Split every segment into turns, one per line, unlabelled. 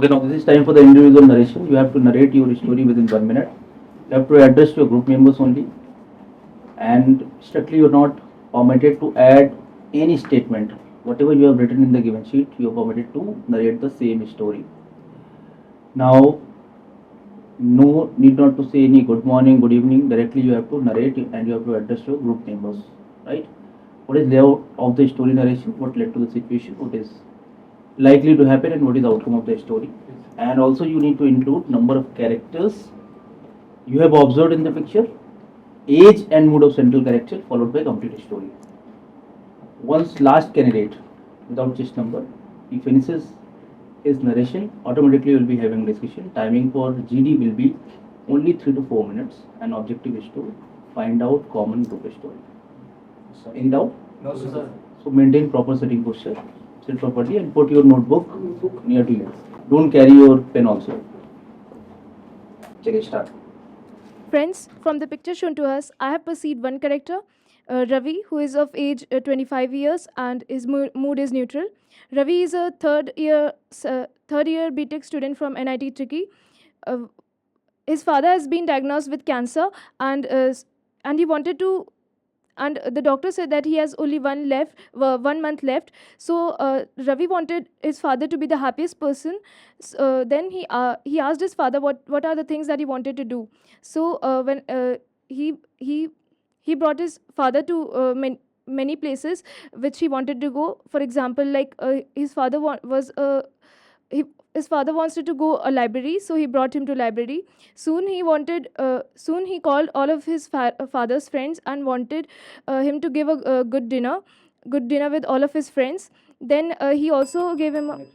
Okay, now this is time for the individual narration. You have to narrate your story within 1 minute. You have to address your group members only, and strictly you're not permitted to add any statement. Whatever you have written in the given sheet, you are permitted to narrate the same story. Now, no need not to say any good morning, good evening. Directly you have to narrate and you have to address your group members, right? What is layout of the story narration? What led to the situation? What is likely to happen and what is the outcome of the story? And also you need to include number of characters you have observed in the picture, age and mood of central character, followed by complete story. Once last candidate without just number, he finishes his narration, automatically will be having discussion. Timing for GD will be only 3 to 4 minutes, and objective is to find out common group story. Any doubt?
No, sir.
So maintain proper sitting posture, sit properly, and put your notebook near to you. Don't carry your pen also. Check, start.
Friends, from the picture shown to us, I have perceived one character, Ravi, who is of age 25 years and his mood is neutral. Ravi is a third year BTech student from NIT Tricky. His father has been diagnosed with cancer, and he wanted to. And the doctor said that he has only 1 month left. So Ravi wanted his father to be the happiest person. Then he asked his father what are the things that he wanted to do. So when he brought his father to many places which he wanted to go. For example, like his father his father wanted to go a library, so he brought him to library. Soon he called all of his father's friends and wanted him to give a good dinner with all of his friends. Then he also gave him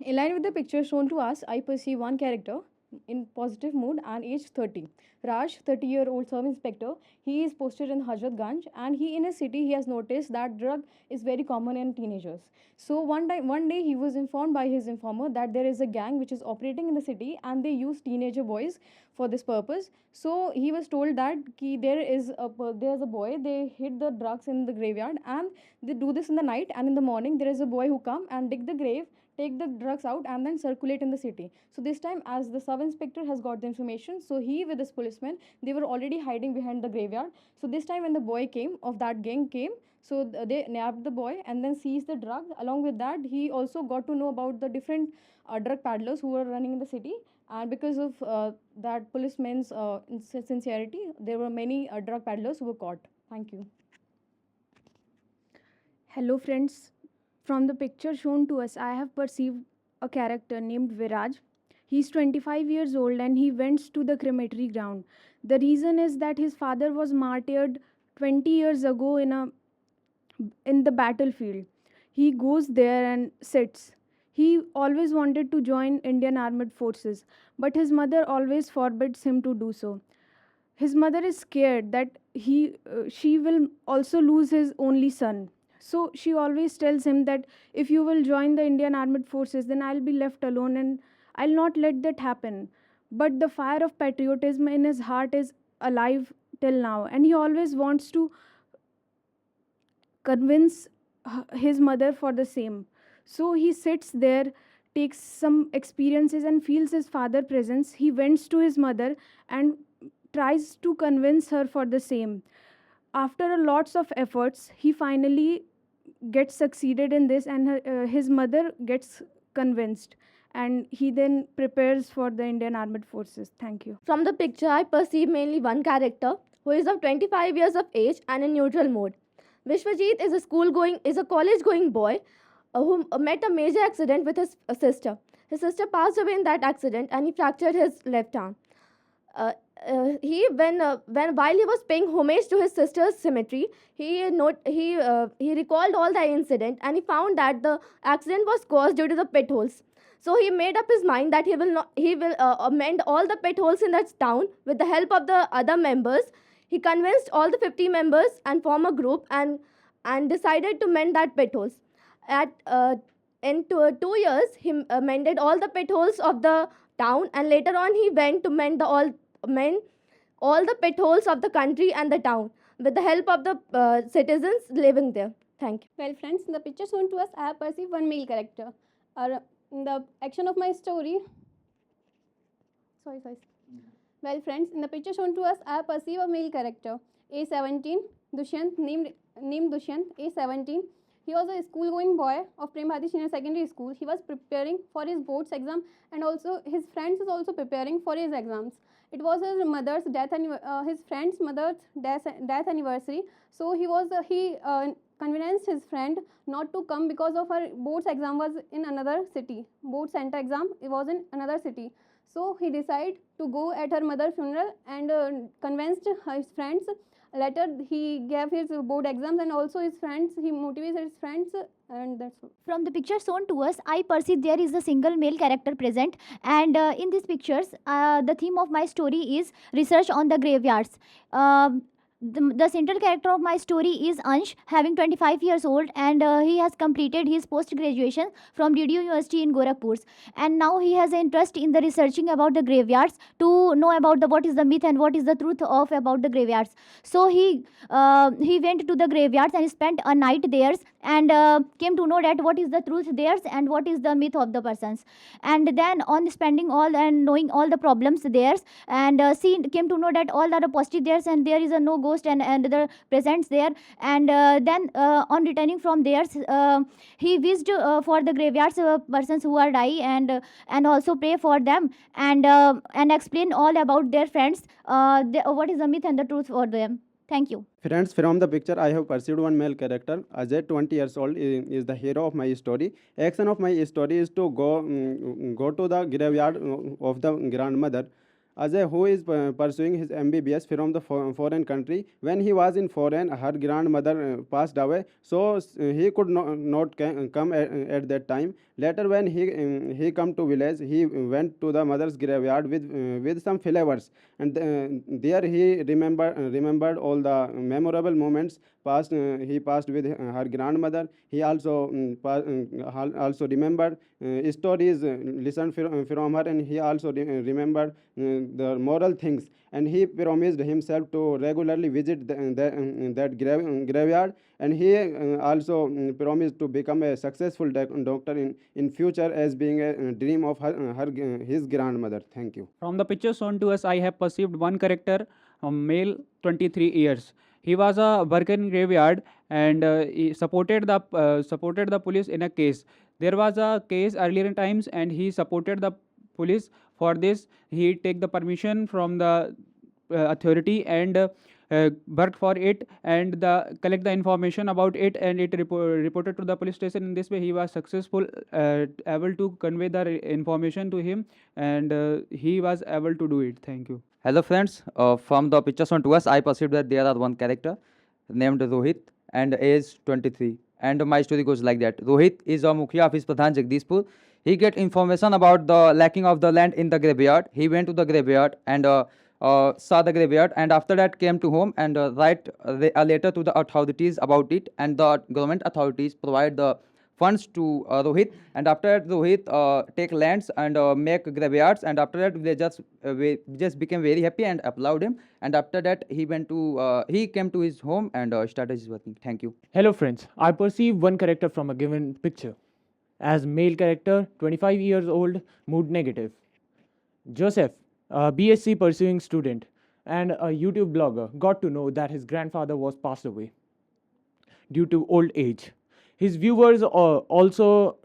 In line with the picture shown to us, I perceive one character in positive mood and age 30. Raj, 30-year-old sub-inspector, he is posted in Hazratganj, and in a city he has noticed that drug is very common in teenagers. So one day he was informed by his informer that there is a gang which is operating in the city and they use teenager boys for this purpose. So he was told that there's a boy, they hid the drugs in the graveyard and they do this in the night, and in the morning there is a boy who come and dig the grave, take the drugs out and then circulate in the city. So this time, as the sub-inspector has got the information, so he with his policemen, they were already hiding behind the graveyard. So this time when the boy of that gang came, so they nabbed the boy and then seized the drug. Along with that, he also got to know about the different drug peddlers who were running in the city, and because of that policeman's sincerity, there were many drug peddlers who were caught. Thank you.
Hello friends, from the picture shown to us, I have perceived a character named Viraj. He's 25 years old and he went to the crematory ground. The reason is that his father was martyred 20 years ago in the battlefield. He goes there and sits. He always wanted to join Indian Armed Forces, but his mother always forbids him to do so. His mother is scared that she will also lose his only son. So she always tells him that if you will join the Indian Armed Forces, then I'll be left alone and I'll not let that happen. But the fire of patriotism in his heart is alive till now, and he always wants to convince his mother for the same. So he sits there, takes some experiences, and feels his father's presence. He wents to his mother and tries to convince her for the same. After lots of efforts, he finally gets succeeded in this, and his mother gets convinced, and he then prepares for the Indian Armed Forces. Thank you.
From the picture, I perceive mainly one character who is of 25 years of age and in neutral mode. Vishwajit is a college-going boy who met a major accident with his sister. His sister passed away in that accident, and he fractured his left arm. While he was paying homage to his sister's cemetery, he recalled all the incident, and he found that the accident was caused due to the pit holes. So he made up his mind that he will amend all the pit holes in that town with the help of the other members. He convinced all the 50 members and formed a group and decided to mend that pit holes. In 2 years, he mended all the pit holes of the town, and later on he went to mend all the pit holes of the country and the town with the help of the citizens living there. Thank you.
Well, friends, in the picture shown to us, I have perceived one male character,
In the action of my story, sorry. Well, friends, in the picture shown to us, I perceive a male character, A17, Dushyant, named Dushyant, A17. He was a school-going boy of Prem Bharati Senior Secondary School. He was preparing for his boards exam, and also his friends is also preparing for his exams. It was his mother's his friend's mother's death anniversary. So he convinced his friend not to come because of her boards exam was in another city. Board center exam it was in another city. So he decided to go at her mother's funeral and convinced his friends. Later he gave his board exams and also his friends. He motivated his friends and that's all.
From the picture shown to us, I perceive there is a single male character present, and in these pictures, the theme of my story is research on the graveyards. The central character of my story is Ansh, having 25 years old, and he has completed his post graduation from DDU University in Gorakhpur, and now he has an interest in the researching about the graveyards to know about the what is the myth and what is the truth of about the graveyards. So he went to the graveyards and spent a night there, and came to know that what is the truth there and what is the myth of the persons. And then on spending all and knowing all the problems there, and she came to know that all are positive there and there is a no ghost and the presence there. And then on returning from there, he wished for the graveyards persons who are die, and also pray for them, and explain all about their friends, what is the myth and the truth for them. Thank you.
Friends, from the picture, I have perceived one male character. Ajay, 20 years old, is the hero of my story. Action of my story is to go to the graveyard of the grandmother. Ajay, who is pursuing his MBBS from the foreign country. When he was in foreign, her grandmother passed away, so he could not come at that time. Later, when he come to village, he went to the mother's graveyard with some flowers, and there he remembered all the memorable moments past. He passed with her grandmother. He also also remembered stories listened from her, and he also remembered the moral things, and he promised himself to regularly visit that graveyard, and he also promised to become a successful doctor in future, as being a dream of his grandmother. Thank you.
From the picture shown to us, I have perceived one character, a male, 23 years. He was a worker in graveyard, and he supported the police in a case. There was a case earlier in times, and he supported the police. For this, he take the permission from the authority and worked for it, and collect the information about it, and it reported to the police station. In this way, he was successful, able to convey the information to him, and he was able to do it. Thank you.
Hello friends, from the picture shown to us, I perceived that there are one character named Rohit and age 23. And my story goes like that. Rohit is a Mukhya of his Pradhan Jagdishpur. He get information about the lacking of the land in the graveyard. He went to the graveyard and saw the graveyard, and after that came to home and write a letter to the authorities about it, and the government authorities provide the funds to Rohit, and after that Rohit take lands and make graveyards, and after that they just became very happy and applaud him, and after that he came to his home and started his working. Thank you.
Hello friends, I perceive one character from a given picture. As male character, 25 years old, mood negative. Joseph, a BSc pursuing student and a YouTube blogger, got to know that his grandfather was passed away due to old age. His viewers are also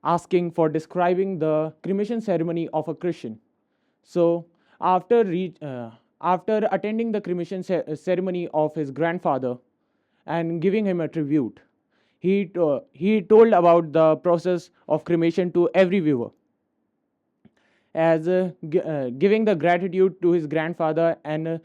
asking for describing the cremation ceremony of a Christian. So after attending the cremation ceremony of his grandfather and giving him a tribute, he told about the process of cremation to every viewer, as giving the gratitude to his grandfather and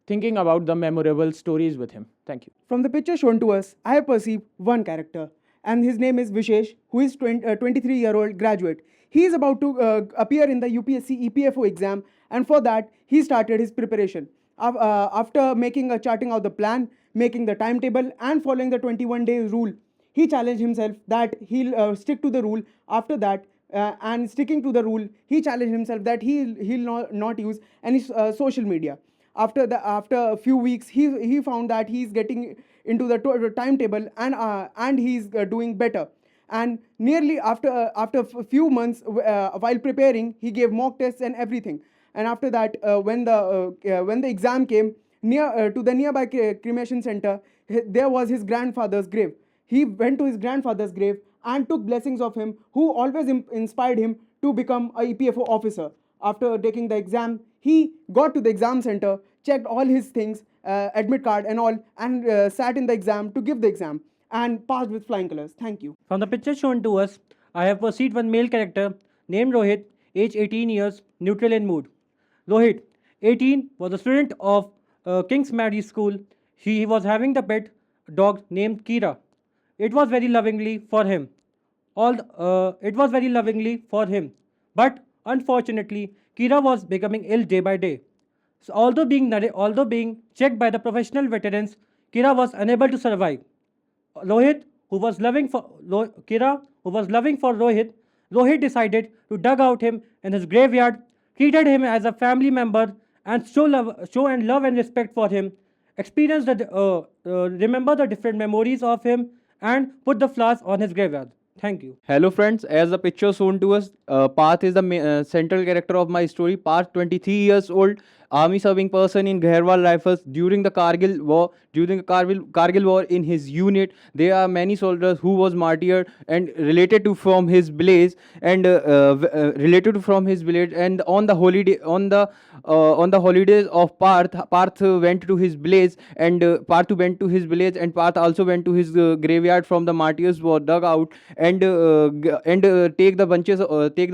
thinking about the memorable stories with him. Thank you.
From the picture shown to us, I have perceived one character, and his name is Vishesh, who is 23-year-old graduate. He is about to appear in the UPSC EPFO exam, and for that, he started his preparation. After charting out the plan, making the timetable, and following the 21-day rule, he challenged himself that he'll stick to the rule. After that, and sticking to the rule, he challenged himself that he'll not use any social media. After a few weeks, he found that he's getting into the timetable, and he's doing better. And nearly after a few months, while preparing, he gave mock tests and everything. And after that, when the exam came to the nearby cremation center, there was his grandfather's grave. He went to his grandfather's grave and took blessings of him, who always inspired him to become a EPFO officer. After taking the exam, he got to the exam center, checked all his things, admit card and all, and sat in the exam to give the exam and passed with flying colors. Thank you.
From the picture shown to us, I have perceived one male character named Rohit, age 18 years, neutral in mood. Rohit, 18, was a student of King's Mary School. He was having the pet dog named Kira. It was very lovingly for him. But unfortunately, Kira was becoming ill day by day. So although being checked by the professional veterans, Kira was unable to survive. Kira, who was loving for Rohit, Rohit decided to dug out him in his graveyard, treated him as a family member, and show love and respect for him. Remember the different memories of him, and put the flowers on his graveyard. Thank you.
Hello friends, as the picture shown to us, Parth is the central character of my story. Parth, 23 years old, army serving person in Gherwal Rifles during the Kargil war. During the Kargil war in his unit, there are many soldiers who was martyred and related to from his village and on the holidays of Parth went to his village and Parth also went to his graveyard from the martyrs were dug out and take the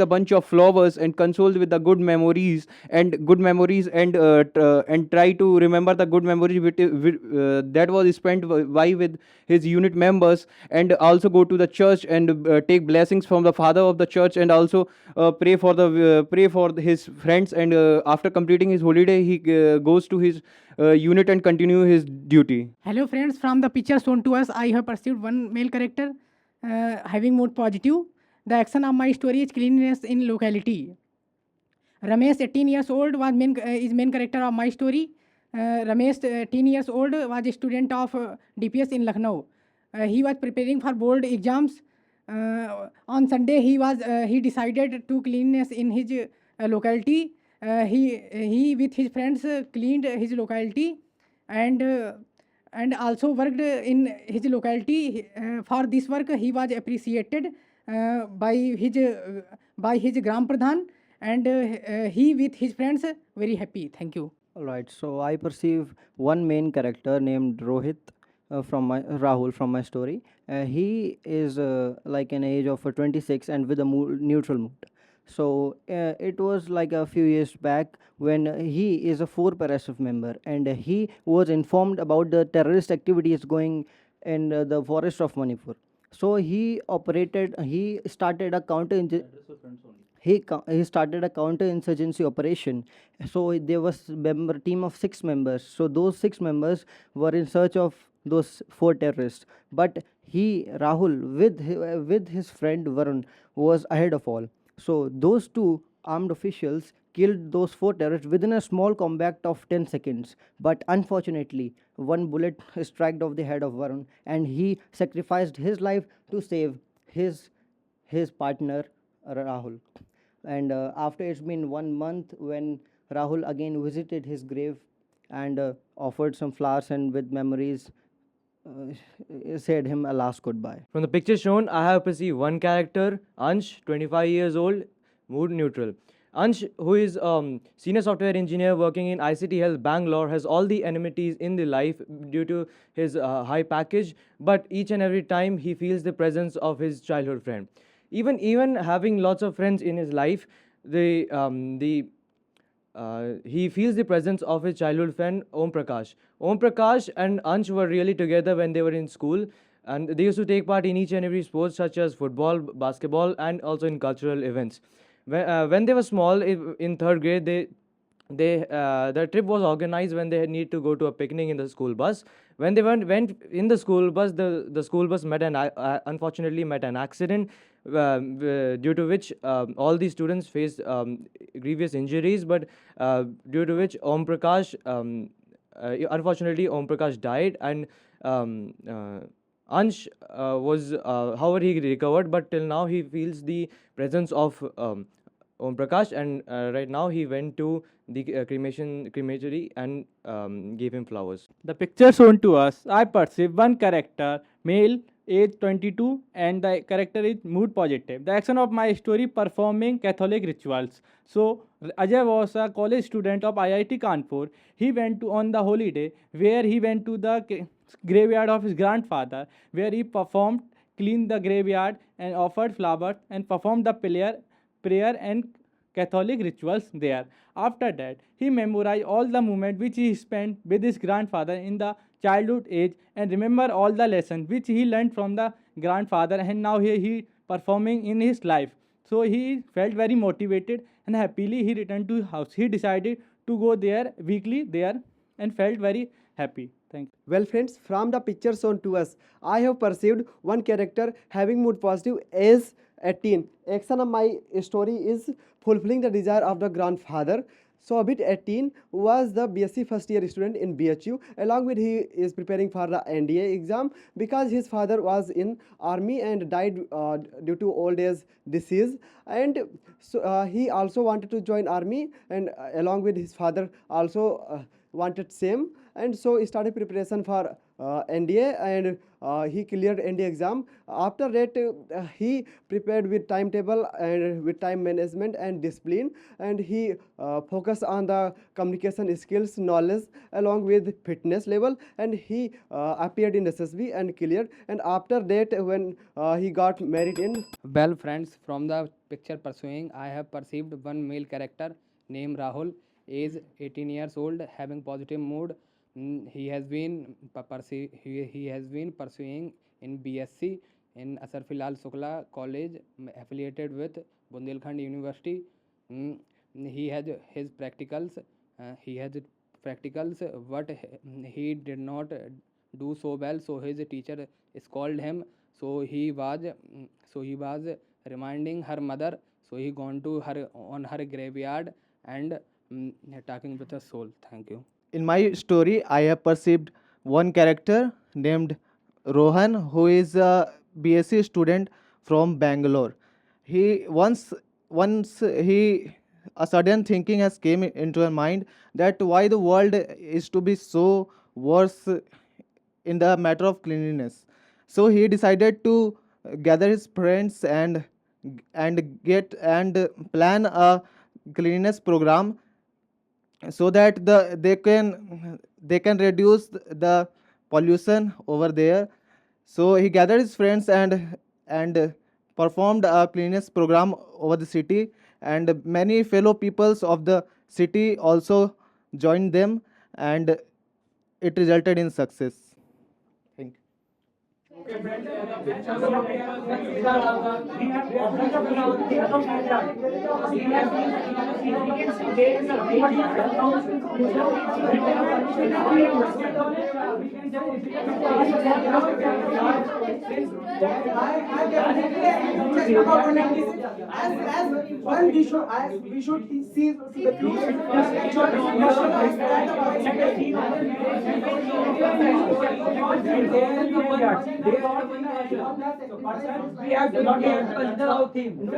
bunch of flowers and console with the good memories and try to remember the good memories that was spent with his unit members, and also go to the church and take blessings from the father of the church, and also pray for his friends, and after completing his holiday he goes to his unit and continue his duty.
Hello friends, from the picture shown to us, I have perceived one male character having mood positive. The action of my story is cleanliness in locality. Ramesh, 18 years old, is main character of my story. Ramesh, 18 years old, was a student of DPS in Lucknow. He was preparing for board exams. On Sunday, he decided to cleanliness in his locality. He with his friends cleaned his locality and also worked in his locality. For this work, he was appreciated by his Gram Pradhan, and he with his friends very happy. Thank you.
Alright, so I perceive one main character named Rohit Rahul from my story. He is like an age of 26 and with a neutral mood. So it was like a few years back when he is a 4 passive member, and he was informed about the terrorist activities going in the forest of Manipur. So he started a counter-insurgency operation. So there was a team of 6 members. So those 6 members were in search of those 4 terrorists. But Rahul, with his friend Varun, was ahead of all. So those 2 armed officials killed those 4 terrorists within a small combat of 10 seconds. But unfortunately, one bullet struck off the head of Varun, and he sacrificed his life to save his partner Rahul. And after it's been 1 month, when Rahul again visited his grave and offered some flowers and with memories said him a last goodbye.
From the picture shown, I have perceived one character, Ansh, 25 years old, mood neutral. Ansh, who is senior software engineer working in ICT Health Bangalore, has all the amenities in the life due to his high package, but each and every time he feels the presence of his childhood friend. Even having lots of friends in his life, he feels the presence of his childhood friend Om Prakash. Om Prakash and Ansh were really together when they were in school, and they used to take part in each and every sport such as football, basketball, and also in cultural events. When they were small, in 3rd grade, the trip was organized when they need to go to a picnic in the school bus. When they went in the school bus, the school bus unfortunately met an accident, due to which all the students faced grievous injuries, but due to which Om Prakash, unfortunately Om Prakash died, and Ansh however, he recovered, but till now he feels the presence of Om Prakash, and right now he went to the crematory and gave him flowers.
The picture shown to us, I perceive one character, male, age 22, and the character is mood positive. The action of my story performing Catholic rituals. So Ajay was a college student of IIT Kanpur. He went to on the holiday where he went to the graveyard of his grandfather, where he performed, cleaned the graveyard and offered flowers and performed the prayer and Catholic rituals there. After that, he memorized all the moments which he spent with his grandfather in the childhood age and remember all the lessons which he learned from the grandfather, and now he performing in his life. So he felt very motivated and happily he returned to his house. He decided to go there weekly there and felt very happy. Thank you.
Well, friends, from the picture shown to us, I have perceived one character having mood positive as 18. Action of my story is fulfilling the desire of the grandfather. So Abid 18 was the BSc first year student in BHU. Along with he is preparing for the NDA exam because his father was in army and died due to old age disease. And so he also wanted to join army, and along with his father also wanted same, and so he started preparation for NDA, and he cleared NDA exam. After that he prepared with timetable and with time management and discipline, and he focused on the communication skills, knowledge along with fitness level, and he appeared in SSB and cleared. And after that when he got married in.
Well, friends, from the picture pursuing, I have perceived one male character named Rahul, age 18 years old, having positive mood. He has been pursuing in BSc in Asar Filal Shukla College, affiliated with Bundelkhand University. He has his practicals. But he did not do so well. So his teacher scolded him. So he was reminding her mother. So he gone to her on her graveyard and talking with her soul. Thank you.
In my story, I have perceived one character named Rohan, who is a BSc student from Bangalore. He once a sudden thinking has came into her mind that why the world is to be so worse in the matter of cleanliness. So he decided to gather his friends and plan a cleanliness program so that they can reduce the pollution over there. So he gathered his friends and performed a cleanliness program over the city, and many fellow peoples of the city also joined them, and it resulted in success. Thank you.
We should see the
We have to consider our theme.
I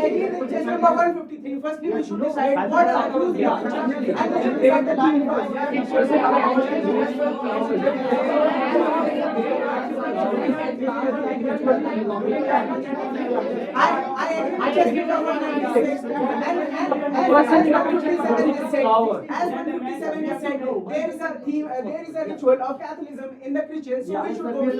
agree with just number 153. Firstly, we should decide what are the views we are, and we should decide the theme I just give number 196 and 157 as 157 is said, there is a theme, there is a ritual of Catholicism in the Christians, so we should go with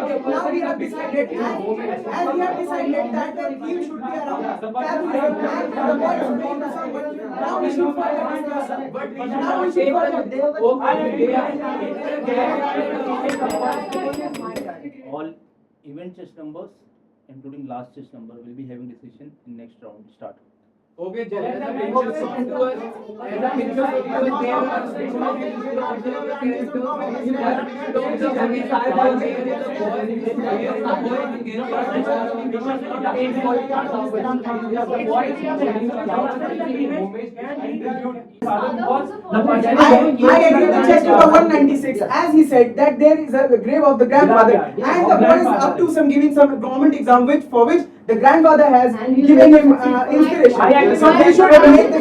Now we have decided that the theme should be around Catholicism and the boy should be in the circle. Now we should
All event chess numbers, including last chess number, will be having decision in next round. Start.
Okay, Jalal, the picture shown to us. And the picture shown to us, there was a
I agree with chest number 196, as he said that there is a grave of the grandfather, and the boy is up to some giving some government exam for which the grandfather has given him inspiration. So they should make the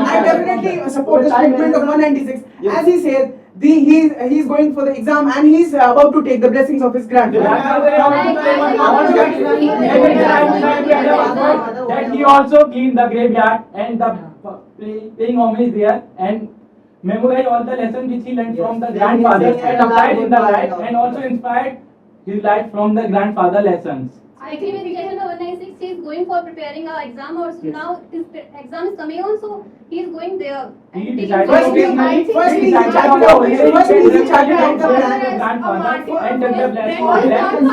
I definitely support the statement of 196, as he said. He's going for the exam and he's about to take the blessings of his grandfather.
That he also cleaned the graveyard and the paying homage there and memorized all the lessons which he learned from the grandfather and applied in the life and also inspired his life from the grandfather lessons.
I agree with picture number 196. He is going for preparing a exam, or now his exam is coming on, so he is going there.
He decided
Firstly, he charted out the
grandfather and took the blessing of them.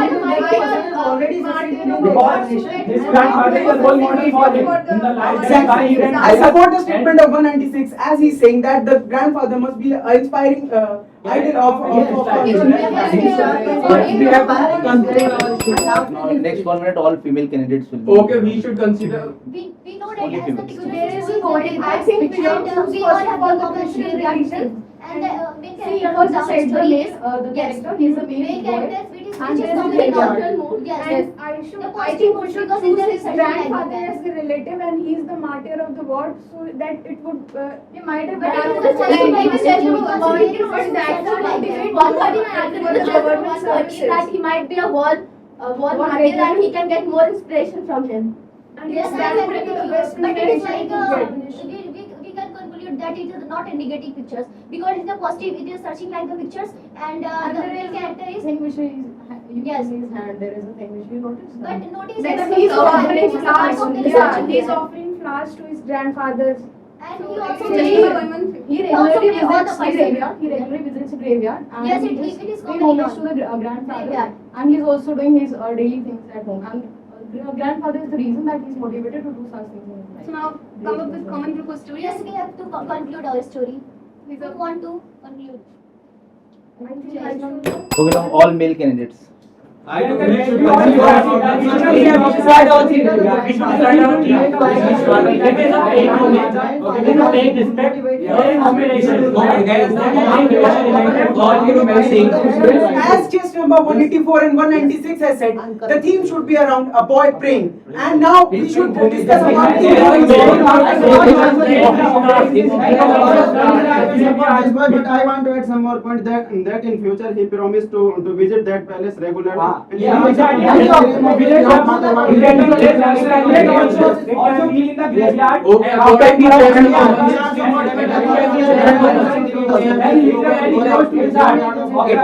Because his grandfather is a role model for him in the life.
Exactly. I support the statement of 196, as he's saying that the grandfather must be an inspiring idol of
We have now, next 1 minute, all female candidates will be.
Okay, we should consider.
We know that
Only
as the
females.
picture
There is a
is
coding. I think
and we all have the
controversial
reactions. And the main
See,
character
first
of
I
our
said the
story
male,
is
the
yes,
character, he's a
main
male boy.
character, which is
And there is a
completely
graveyard.
neutral mood. Yes,
And
yes.
I
The
think
positive
we
mood
should
because
choose
there is
his
such a like
grandfather
that.
as the relative, and he's the martyr of the world, so that it would he might have
But
had
it is a such a like a statue of
but
a
that's not
like
motivate
139
government services.
that he might be a war martyr and he can get more inspiration from him.
And
Yes,
yes,
that
that
is
would be the best
but it is like
inspiration
we can conclude that it is not a negative pictures because it is a positive. It is searching like the pictures and
And
the
there
main
is
character is
thing which is
yes.
in his hand. There is a thing which you notice.
But notice
That
that
he's offering
it is a part
flowers.
of the
Yeah,
research.
he's offering flowers to his grandfather.
And
So
he also
actually, he
also
regularly
play all the
visits the
parts.
graveyard. He regularly visits the graveyard. And
Yes,
he
it
just
is
pay
comedy
homage
on.
to the grandfather.
Graveyard.
And he's also doing his daily things at home. And grandfather is the reason that he's motivated to do such things in his life.
So now come up with common group of stories.
Yes, we have to conclude our story. We don't want to conclude.
Okay, now all male candidates.
I don't think we should decide our team. We should decide our team. It is a paid homage. It is a paid respect.
As chest number 184 and 196 has said, the theme should be around a boy praying. And now we should discuss about
But I want to add some more point that in future he promised to visit that palace regularly.
It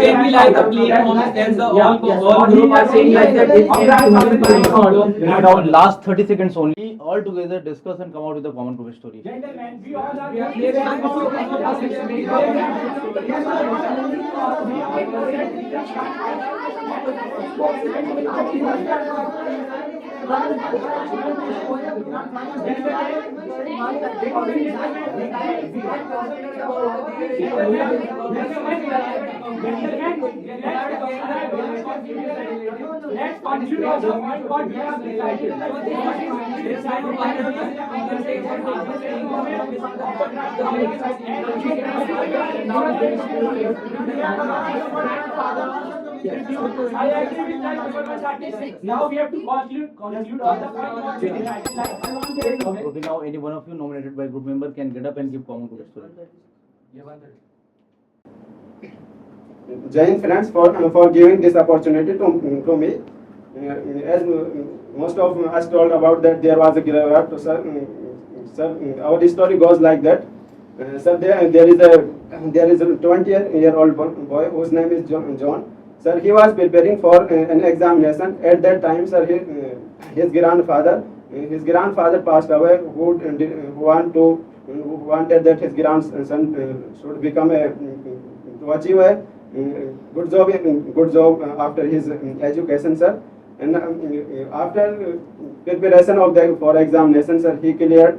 can be like a clean homage as the all group are saying like
Now, last 30 seconds only. All together discuss and come out with a common group story.
Gentlemen, we all Let's continue what we have Now we have to conclude all the points.
Okay, now any one of you nominated by group member can get up and give common group story.
Jai Hind friends for giving this opportunity to me. As most of us told about that there was a graveyard. Sir, our story goes like that. Sir, there is a 20-year-old boy whose name is John. Sir, he was preparing for an examination. At that time, sir, his grandfather passed away, who wanted that his grandson should become a achieve a good job after his education, sir. And after preparation of the for examination, sir, he cleared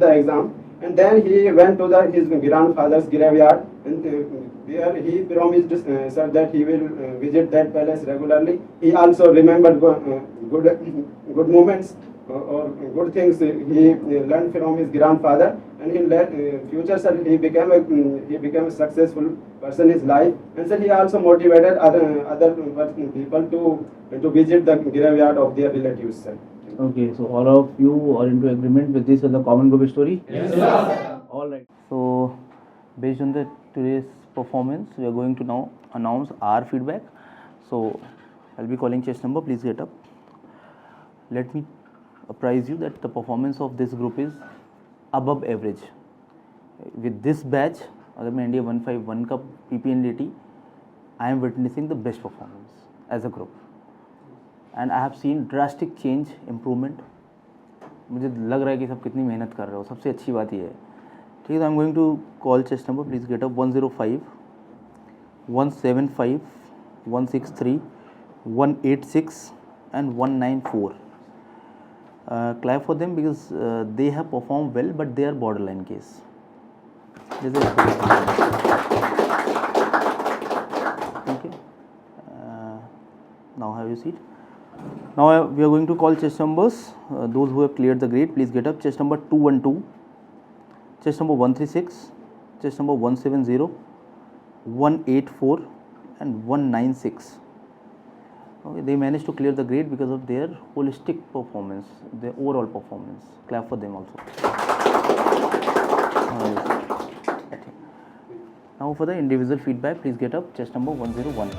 the exam, and then he went to his grandfather's graveyard, and there he promised, sir, that he will visit that palace regularly. He also remembered good moments or good things he learned from his grandfather, and in future, sir, he became a successful person in his life, and sir, he also motivated other people to visit the graveyard of their relatives, sir.
Okay, so all of you are into agreement with this as a common group story?
Yes, sir.
All right. So, based on today's performance, we are going to now announce our feedback. So, I'll be calling chess number. Please get up. Let me apprise you that the performance of this group is above average. With this batch, अगर मैं India 151 का PPNDT, I am witnessing the best performance as a group. And I have seen drastic change, improvement. मुझे लग रहा है कि सब कितनी मेहनत कर रहे हो, सबसे अच्छी बात ये है. ठीक है, तो I am going to call chest number. Please get up. 105 175 163 186 and 194. Clap for them because they have performed well, but they are borderline case. Okay. Now have your seat. Now we are going to call chess numbers. Those who have cleared the grade, please get up. Chess number 212, chess number 136, chess number 170, 184 and 196. Okay, they managed to clear the grade because of their holistic performance, their overall performance. Clap for them also. Now for the individual feedback, please get up. Chess number 101.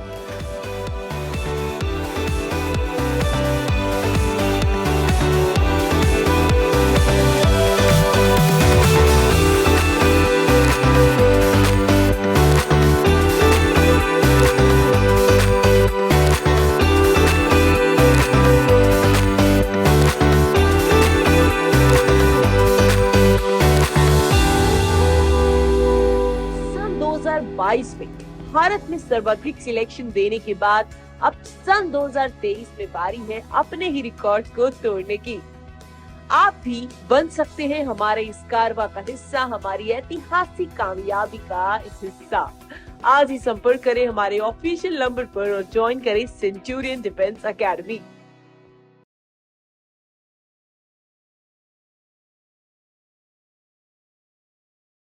में भारत में सर्वाधिक selection देने के बाद अब सन 2023 में बारी है अपने ही रिकॉर्ड को तोड़ने की। आप भी बन सकते हैं हमारे इस कारवां का हिस्सा, हमारी ऐतिहासिक कामयाबी का इस हिस्सा। आज ही संपर्क करें हमारे ऑफिशियल नंबर पर और ज्वाइन करें सेंचुरियन डिफेंस एकेडमी।